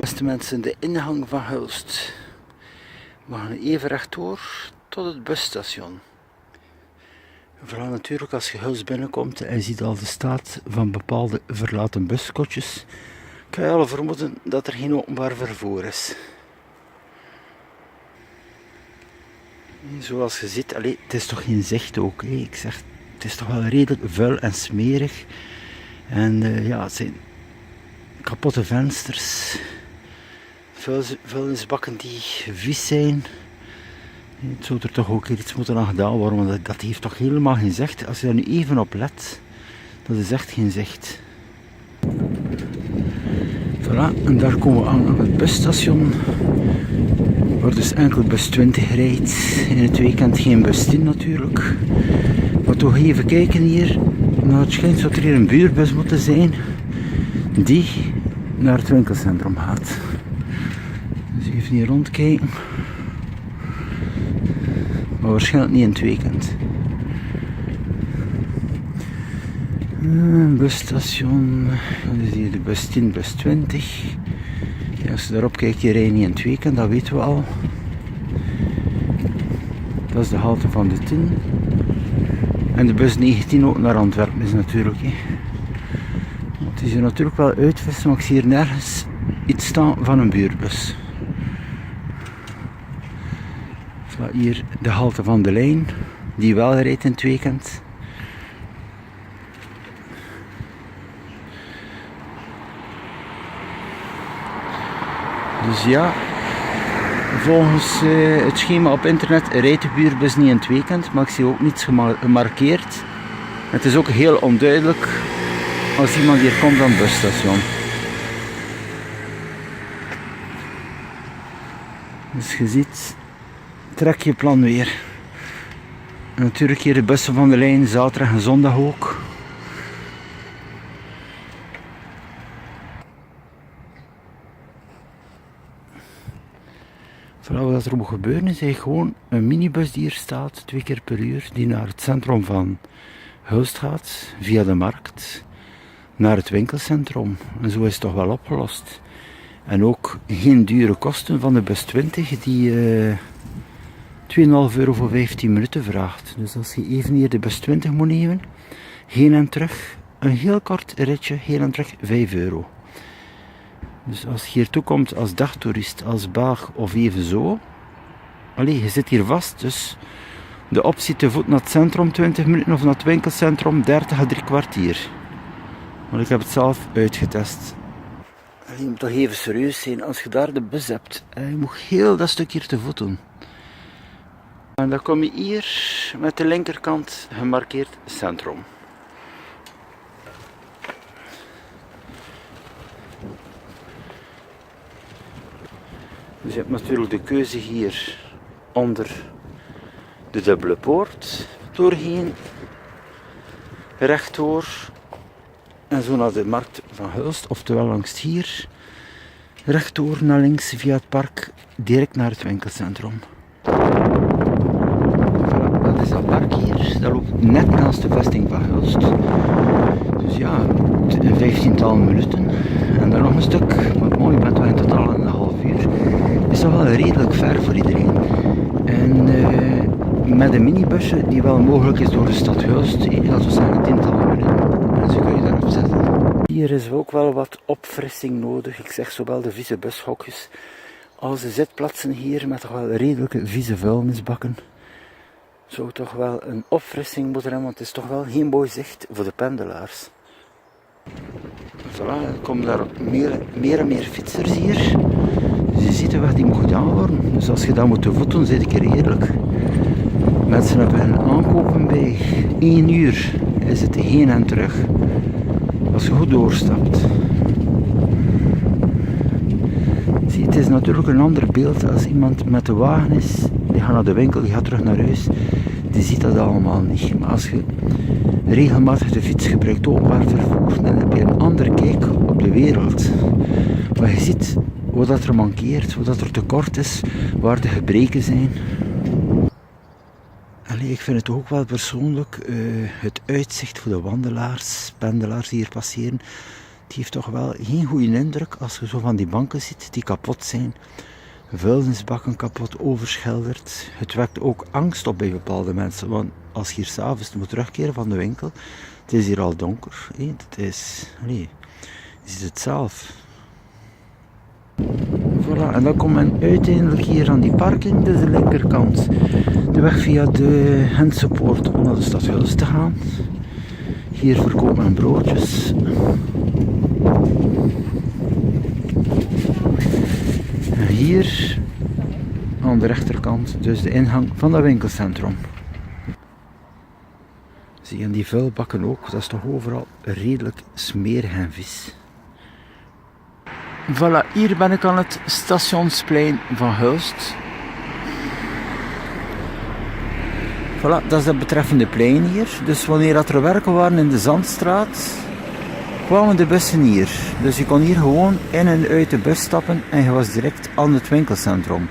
Beste mensen, de ingang van Hulst. We gaan even rechtdoor tot het busstation. Vooral natuurlijk als je Hulst binnenkomt en je ziet al de staat van bepaalde verlaten buskotjes, kan je al vermoeden dat er geen openbaar vervoer is. Zoals je ziet, het is toch geen zicht ook. Ik zeg, het is toch wel redelijk vuil en smerig. En het zijn kapotte vensters. Vuilnisbakken die vies zijn. Het zou er toch ook iets moeten aan gedaan worden, want dat heeft toch helemaal geen zicht. Als je daar nu even op let, dat is echt geen zicht. Voilà, en daar komen we aan het busstation, waar dus enkel bus 20 rijdt. In het weekend geen bus 10 natuurlijk. Maar toch even kijken hier. Nou, het schijnt dat er hier een buurbus moeten zijn die naar het winkelcentrum gaat. Dus even hier rondkijken. Maar waarschijnlijk niet in het weekend. Busstation. Dat is hier de bus 10, bus 20. Ja, als je daarop kijkt, die rijden niet in het weekend, dat weten we al. Dat is de halte van de 10. En de bus 19 ook naar Antwerpen is natuurlijk. Het is hier natuurlijk wel uitvissen, maar ik zie hier nergens iets staan van een buurbus. Hier de halte van de lijn, die wel rijdt in het weekend. Dus ja, volgens het schema op internet rijdt de buurbus niet in het weekend, maar ik zie ook niets gemarkeerd. Het is ook heel onduidelijk als iemand hier komt aan het busstation. Dus je ziet, trek je plan weer. En natuurlijk hier de bussen van de lijn, zaterdag en zondag ook. Vooral wat er moet gebeuren is eigenlijk gewoon een minibus die hier staat, 2 keer per uur, die naar het centrum van Hulst gaat, via de markt, naar het winkelcentrum. En zo is het toch wel opgelost. En ook geen dure kosten van de bus 20, die 2,5 euro voor 15 minuten vraagt. Dus als je even hier de bus 20 moet nemen, heen en terug, een heel kort ritje, heen en terug 5 euro. Dus als je hier toe komt als dagtoerist, als baag of even zo, je zit hier vast, dus de optie te voet naar het centrum 20 minuten of naar het winkelcentrum 30 à 3 kwartier. Want ik heb het zelf uitgetest. Je moet toch even serieus zijn als je daar de bus hebt. Je moet heel dat stukje te voet doen. En dan kom je hier met de linkerkant gemarkeerd centrum. Dus je hebt natuurlijk de keuze hier onder de dubbele poort doorheen, rechtdoor en zo naar de markt van Hulst, oftewel langs hier, rechtdoor naar links via het park, direct naar het winkelcentrum. Voilà, dat is dat park hier, dat loopt net naast de vesting van Hulst. Dus ja, een 15-tal minuten en dan nog een stuk, maar mooi, je bent wel in totaal een half uur. Is toch wel redelijk ver voor iedereen. En met een minibusje die wel mogelijk is door de stad Hulst, dat we zeggen 10-tal minuten. En zo kun je daarop zetten. Hier is ook wel wat opfrissing nodig. Ik zeg zowel de vieze bushokjes als de zitplaatsen hier met toch wel redelijke vieze vuilnisbakken. Zou toch wel een opfrissing moeten hebben, want het is toch wel geen mooi zicht voor de pendelaars. Voilà, er komen daar meer en meer fietsers hier. Dus je ziet de weg die moet gedaan worden. Dus als je dat moet te voet doen, zit ik er eerlijk. Mensen hebben hun aankopen bij 1 uur. Is het heen en terug. Als je goed doorstapt. Zie, het is natuurlijk een ander beeld als iemand met de wagen is. Die gaat naar de winkel, die gaat terug naar huis. Die ziet dat allemaal niet. Maar als je regelmatig de fiets gebruikt, openbaar vervoer, dan heb je een andere kijk op de wereld. Maar je ziet wat er mankeert, wat er tekort is, waar de gebreken zijn. Ik vind het ook wel persoonlijk, het uitzicht voor de wandelaars, pendelaars die hier passeren, Het heeft toch wel geen goede indruk als je zo van die banken ziet die kapot zijn. Vuilnisbakken kapot, overschilderd. Het wekt ook angst op bij bepaalde mensen. Want als je hier s'avonds moet terugkeren van de winkel, het is hier al donker. Het is, je ziet het zelf. Voilà, en dan komt men uiteindelijk hier aan die parking, dus de linkerkant. De weg via de Gentse-poort om naar de stad Hulst te gaan. Hier verkoopt men broodjes. En hier aan de rechterkant dus de ingang van dat winkelcentrum. Zie je die vuilbakken ook, dat is toch overal redelijk smerig en vies. Voilà, hier ben ik aan het stationsplein van Hulst. Voilà, dat is het betreffende plein hier. Dus wanneer dat er werken waren in de Zandstraat, kwamen de bussen hier. Dus je kon hier gewoon in en uit de bus stappen en je was direct aan het winkelcentrum.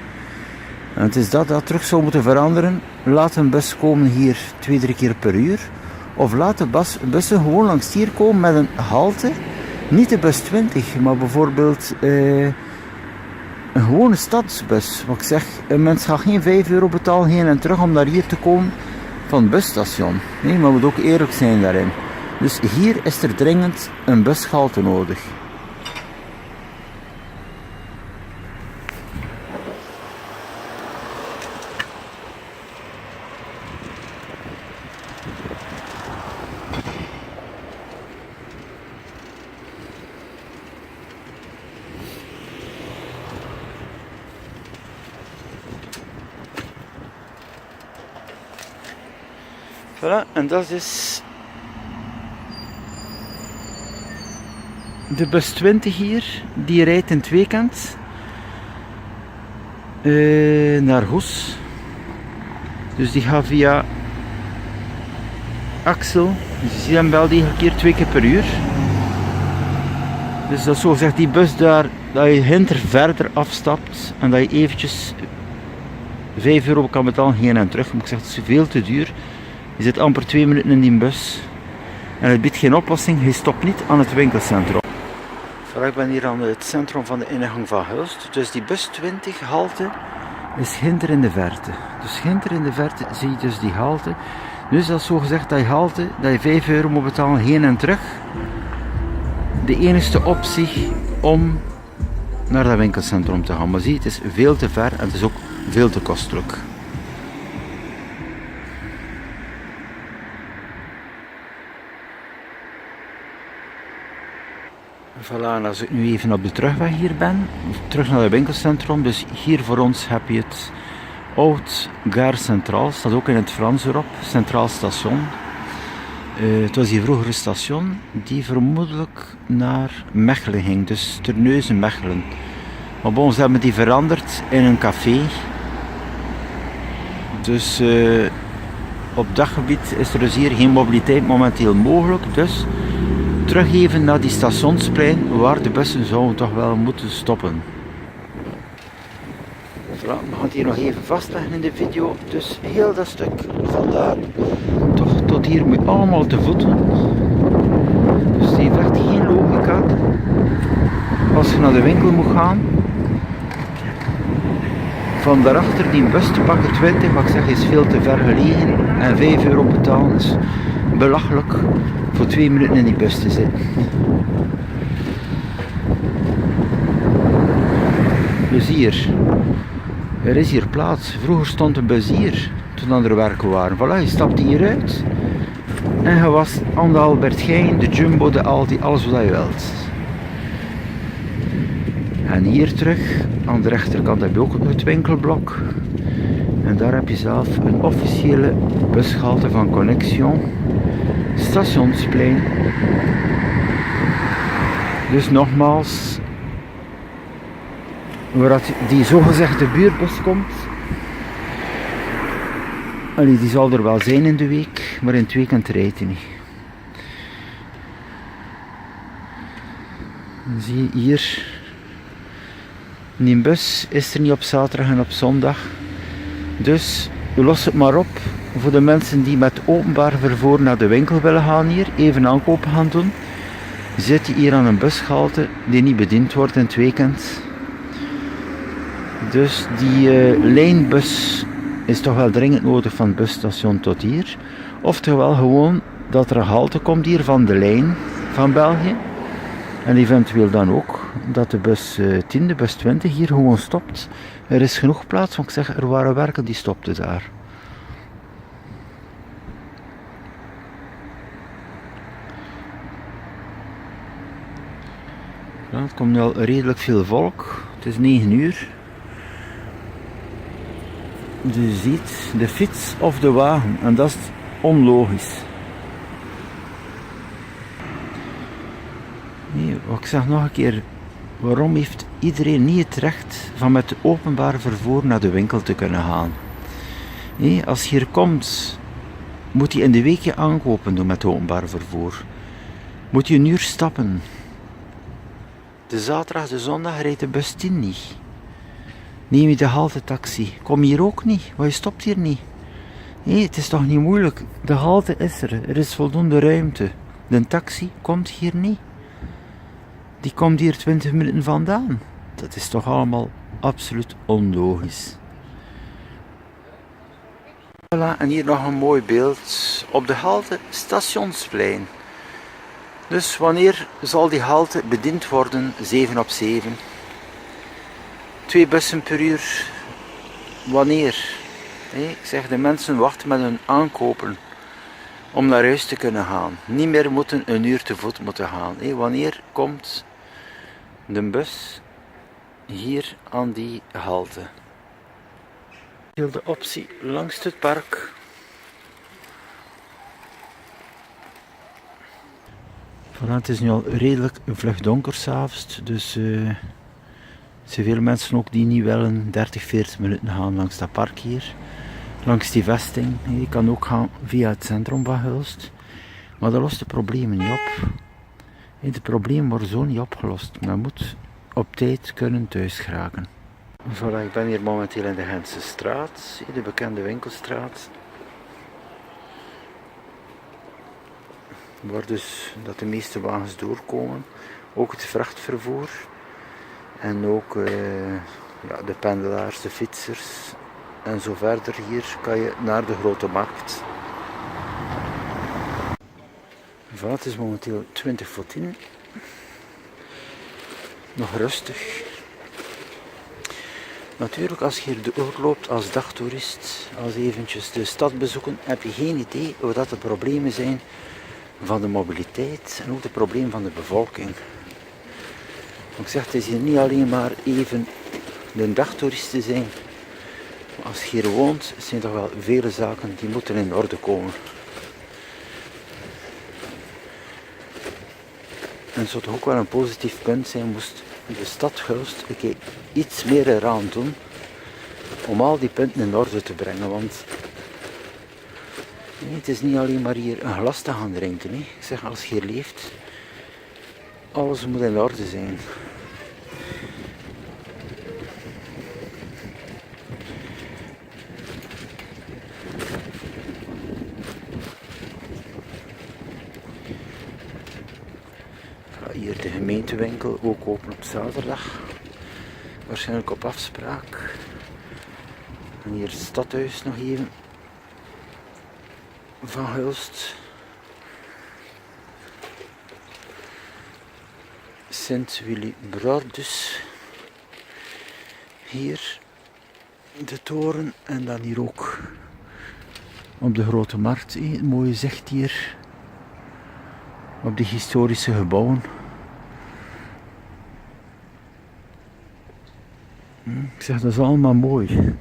En het is dat terug zou moeten veranderen. Laat een bus komen hier 2-3 keer per uur. Of laat de bussen gewoon langs hier komen met een halte. Niet de bus 20, maar bijvoorbeeld een gewone stadsbus. Wat ik zeg, een mens gaat geen €5 betalen heen en terug om naar hier te komen van het busstation. Nee, maar we moeten ook eerlijk zijn daarin. Dus hier is er dringend een bushalte nodig. Voilà, en dat is de bus 20 hier, die rijdt in het weekend naar Goes. Dus die gaat via Axel, dus je ziet hem wel degelijk keer 2 keer per uur. Dus dat is zo gezegd die bus daar, dat je hinter verder afstapt en dat je eventjes €5 kan betalen heen en terug. Maar ik zeg, het is veel te duur. Je zit amper 2 minuten in die bus. En het biedt geen oplossing, je stopt niet aan het winkelcentrum. Ik ben hier aan het centrum van de ingang van Hulst. Dus die bus 20 halte is hinter in de verte. Dus hinter in de verte zie je dus die halte. Dus dat is zo gezegd dat je halte, dat je €5 moet betalen heen en terug. De enige optie om naar dat winkelcentrum te gaan. Maar zie, het is veel te ver en het is ook veel te kostelijk. Voilà, en als ik nu even op de terugweg hier ben, terug naar het winkelcentrum, dus hier voor ons heb je het Oud Gare Centraal, staat ook in het Frans erop, Centraal Station. Het was die vroegere station die vermoedelijk naar Mechelen ging, dus Terneuzen-Mechelen. Maar bon, ze hebben die veranderd in een café. Dus op dat gebied is er dus hier geen mobiliteit momenteel mogelijk, dus terug even naar die stationsplein waar de bussen zouden toch wel moeten stoppen. Voilà, we gaan het hier nog even vastleggen in de video, dus heel dat stuk vandaar toch tot hier moet je allemaal te voet doen. Dus het heeft echt geen logica als je naar de winkel moet gaan. Van daarachter die bus te pakken 20, wat ik zeg is veel te ver gelegen en €5 betalen is belachelijk voor 2 minuten in die bus te zitten. Dus hier, er is hier plaats. Vroeger stond een bus hier, toen er werken waren. Voilà, je stapt hier uit en je was aan de Albert Geijn, de Jumbo, de Aldi, alles wat je wilt. En hier terug, aan de rechterkant heb je ook het winkelblok. En daar heb je zelf een officiële bushalte van Connexion. Stationsplein. Dus nogmaals, waar die zogezegde buurbus komt. Allee, die zal er wel zijn in de week, maar in het weekend rijdt hij niet. Dan zie je hier, die bus is er niet op zaterdag en op zondag. Dus los het maar op voor de mensen die met openbaar vervoer naar de winkel willen gaan hier, even aankopen gaan doen. zit je hier aan een bushalte die niet bediend wordt in het weekend. Dus die lijnbus is toch wel dringend nodig van het busstation tot hier. Oftewel gewoon dat er een halte komt hier van de lijn van België. En eventueel dan ook dat de bus 10, de bus 20 hier gewoon stopt. Er is genoeg plaats, want ik zeg, er waren werken die stopten daar. Ja, het komt nu al redelijk veel volk. Het is 9 uur. Je ziet de fiets of de wagen en dat is onlogisch. Nee, ik zeg nog een keer, waarom heeft iedereen niet het recht van met openbaar vervoer naar de winkel te kunnen gaan? Nee, als je hier komt, moet je in de week je aankopen doen met openbaar vervoer. Moet je een uur stappen. De zaterdag, de zondag rijdt de bus 10 niet. Neem je de halte taxi, kom hier ook niet, want je stopt hier niet. Nee, het is toch niet moeilijk. De halte is er is voldoende ruimte. De taxi komt hier niet. Die komt hier 20 minuten vandaan. Dat is toch allemaal absoluut onlogisch. Voilà, en hier nog een mooi beeld op de halte Stationsplein. Dus wanneer zal die halte bediend worden? 7 op 7. 2 bussen per uur. Wanneer? Ik zeg, de mensen wachten met hun aankopen om naar huis te kunnen gaan. Niet meer moeten een uur te voet moeten gaan. Wanneer komt de bus hier aan die halte? De optie langs het park. Het is nu al redelijk vlug donker 's avonds, dus er zijn veel mensen ook die niet willen 30, 40 minuten gaan langs dat park hier. Langs die vesting. Je kan ook gaan via het centrum van Hulst. Maar dat lost de problemen niet op. De problemen worden zo niet opgelost. Men moet op tijd kunnen thuis geraken. Voilà, ik ben hier momenteel in de Gentse straat, de bekende winkelstraat. Waar dus dat de meeste wagens doorkomen. Ook het vrachtvervoer. En ook de pendelaars, de fietsers. En zo verder hier kan je naar de Grote Markt. Voilà, het is momenteel 20 voor 10. Nog rustig. Natuurlijk, als je hier doorloopt als dagtoerist, als eventjes de stad bezoeken, heb je geen idee hoe dat de problemen zijn van de mobiliteit en ook de problemen van de bevolking. Ik zeg, het is hier niet alleen maar even de dagtoeristen zijn. Maar als je hier woont, zijn er wel vele zaken die moeten in orde komen. En het zou toch ook wel een positief punt zijn, moest de stad Hulst iets meer eraan doen om al die punten in orde te brengen. Want het is niet alleen maar hier een glas te gaan drinken. Ik zeg, als je hier leeft, alles moet in orde zijn. Hier de gemeentewinkel, ook open op zaterdag. Waarschijnlijk op afspraak. En hier het stadhuis nog even. Van Hulst. Sint Willibrordus. Hier de toren en dan hier ook op de Grote Markt. Een mooie zicht hier. Op de historische gebouwen. Ik zeg, dat is allemaal mooi.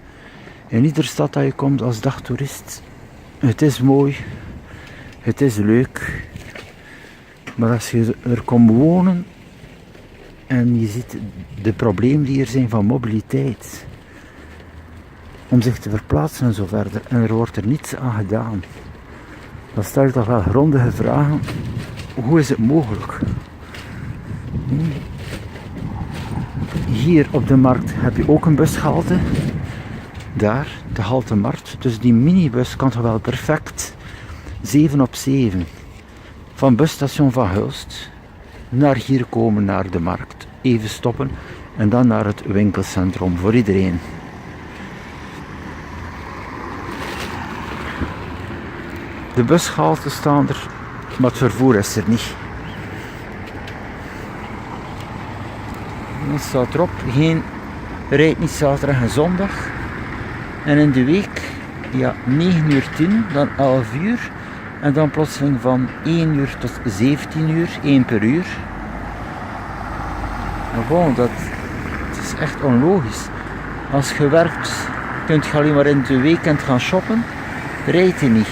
In iedere stad dat je komt als dagtoerist, het is mooi, het is leuk. Maar als je er komt wonen en je ziet de problemen die er zijn van mobiliteit, om zich te verplaatsen en zo verder, en er wordt er niets aan gedaan, dan stel je toch wel grondige vragen. Hoe is het mogelijk? Hier op de markt heb je ook een bushalte. Daar, de halte Markt. Dus die minibus kan toch wel perfect 7 op 7 van busstation van Hulst naar hier komen, naar de markt. Even stoppen en dan naar het winkelcentrum voor iedereen. De bushalten staan er, maar het vervoer is er niet. Dan staat erop, rijdt niet zaterdag en zondag. En in de week, ja, 9 uur 10, dan 11 uur. En dan plotseling van 1 uur tot 17 uur, 1 per uur. Maar gewoon, dat is echt onlogisch. Als je werkt, kunt je alleen maar in de weekend gaan shoppen, rijdt je niet.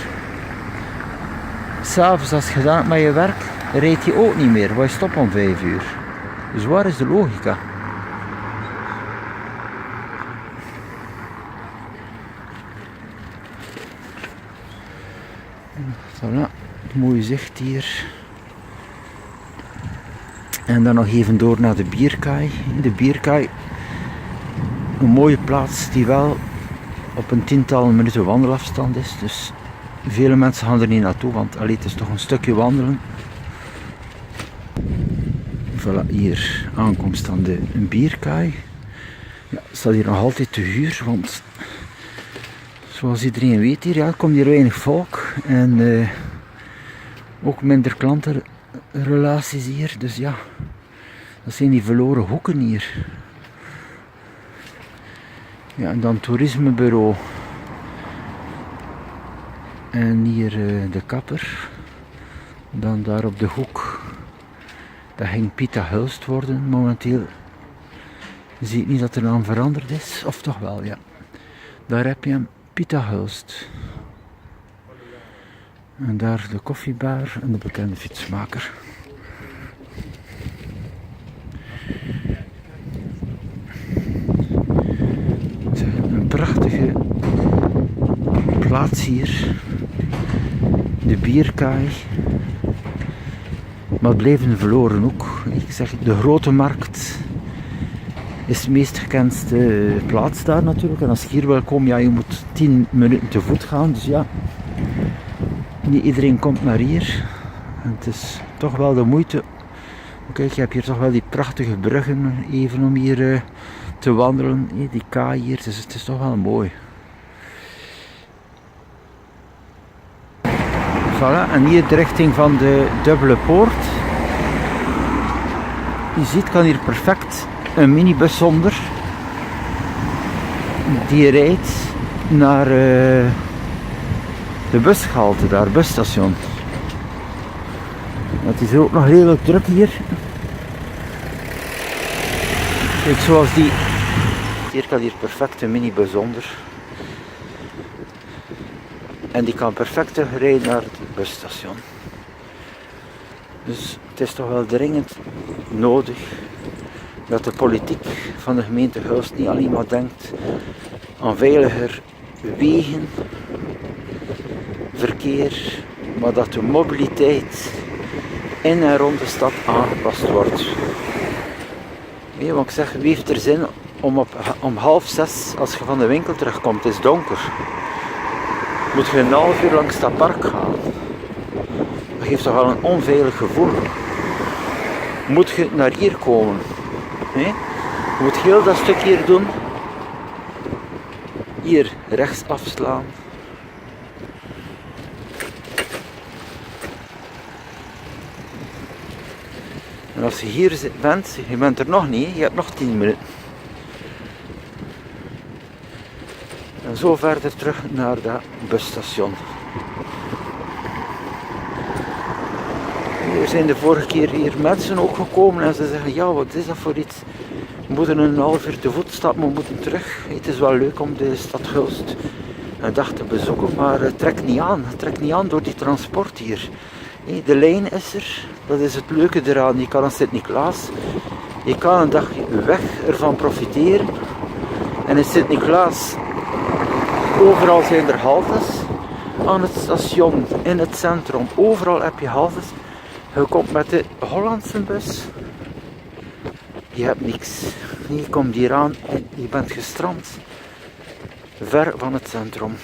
S'avonds als je gedaan hebt met je werk, rijdt je ook niet meer, want je stopt om 5 uur. Dus waar is de logica? Voilà, mooi zicht hier. En dan nog even door naar de Bierkaai. De Bierkaai, een mooie plaats die wel op een 10-tal minuten wandelafstand is. Dus vele mensen gaan er niet naartoe, want allee, het is toch een stukje wandelen. Voilà, hier aankomst aan de Bierkaai. Ja, staat hier nog altijd te huur, want zoals iedereen weet hier, ja, komt hier weinig volk en ook minder klantenrelaties hier. Dus ja, dat zijn die verloren hoeken hier. Ja, en dan toerismebureau. En hier de kapper. Dan daar op de hoek. Dat ging Pita Hulst worden. Momenteel zie ik niet dat de naam veranderd is. Of toch wel, ja. Daar heb je hem, Pita Hulst. En daar de koffiebar en de bekende fietsmaker. Een prachtige plaats hier. De Bierkaai. Maar het bleef een verloren hoek. Ik zeg, de Grote Markt is de meest gekendste plaats daar natuurlijk. En als je hier wil komen, ja, je moet 10 minuten te voet gaan. Dus ja, niet iedereen komt naar hier. En het is toch wel de moeite. Kijk, je hebt hier toch wel die prachtige bruggen even om hier te wandelen. Die kaai hier, dus het is toch wel mooi. Voilà, en hier de richting van de Dubbele Poort. Je ziet, kan hier perfect een minibus zonder. Die rijdt naar de bushalte daar, busstation. Het is ook nog redelijk druk hier. Kijk, zoals die. Hier kan hier perfect een minibus zonder. En die kan perfect rijden naar het busstation. Dus het is toch wel dringend nodig dat de politiek van de gemeente Hulst niet alleen maar denkt aan veiliger wegen, verkeer, maar dat de mobiliteit in en rond de stad aangepast wordt. Nee, want ik zeg, wie heeft er zin om 5:30, als je van de winkel terugkomt, het is donker. Moet je een half uur langs dat park gaan. Dat geeft toch wel een onveilig gevoel. Moet je naar hier komen. Nee? Je moet heel dat stuk hier doen. Hier rechts afslaan. En als je hier bent, je bent er nog niet, je hebt nog 10 minuten. En zo verder terug naar dat busstation. Hier zijn de vorige keer hier mensen ook gekomen en ze zeggen, ja, wat is dat voor iets? We moeten een half uur te voet stappen, we moeten terug. Het is wel leuk om de stad Hulst een dag te bezoeken, maar het trekt niet aan. Het trekt niet aan door die transport hier. De lijn is er, dat is het leuke eraan. Je kan aan Sint-Niklaas, je kan een dag weg ervan profiteren. En in Sint-Niklaas, overal zijn er haltes. Aan het station, in het centrum, overal heb je haltes. Je komt met de Hollandse bus, je hebt niks. Je komt hier aan en je bent gestrand, ver van het centrum.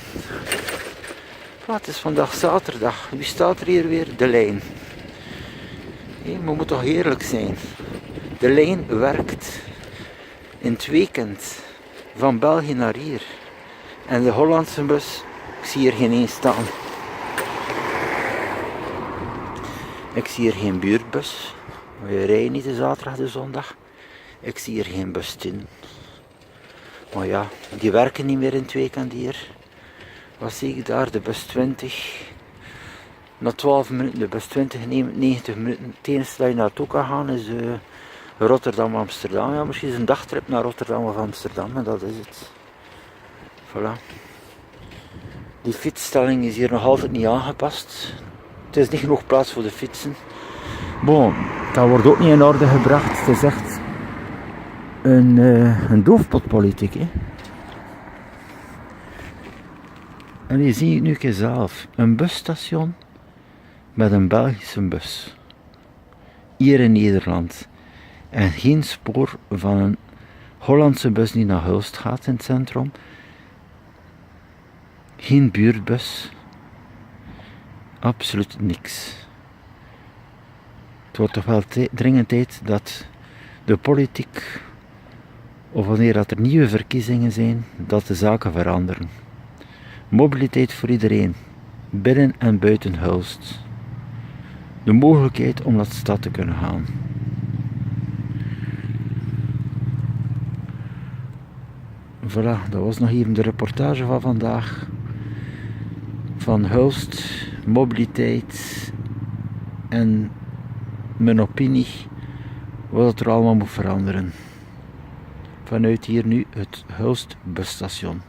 Het is vandaag zaterdag. Wie staat er hier weer? De lijn. We moeten toch eerlijk zijn. De lijn werkt in het weekend van België naar hier. En de Hollandse bus, ik zie hier geen één staan. Ik zie hier geen buurtbus. We rijden niet de zaterdag, de zondag. Ik zie hier geen bus in. Maar ja, die werken niet meer in het weekend hier. Wat zie ik daar? De bus 20. Na 12 minuten, de bus 20 neemt 90 minuten. Het enige dat je naartoe kan gaan is Rotterdam-Amsterdam. Ja, misschien is een dagtrip naar Rotterdam of Amsterdam en dat is het. Voilà. Die fietsstelling is hier nog altijd niet aangepast. Het is niet genoeg plaats voor de fietsen. Bon, dat wordt ook niet in orde gebracht. Het is echt een doofpotpolitiek, hè. En je ziet het nu keer zelf. Een busstation met een Belgische bus. Hier in Nederland. En geen spoor van een Hollandse bus die naar Hulst gaat in het centrum. Geen buurtbus. Absoluut niks. Het wordt toch wel dringend tijd dat de politiek, of wanneer dat er nieuwe verkiezingen zijn, dat de zaken veranderen. Mobiliteit voor iedereen, binnen en buiten Hulst. De mogelijkheid om naar de stad te kunnen gaan. Voilà, dat was nog even de reportage van vandaag. Van Hulst, mobiliteit en mijn opinie wat er allemaal moet veranderen. Vanuit hier nu het Hulst busstation.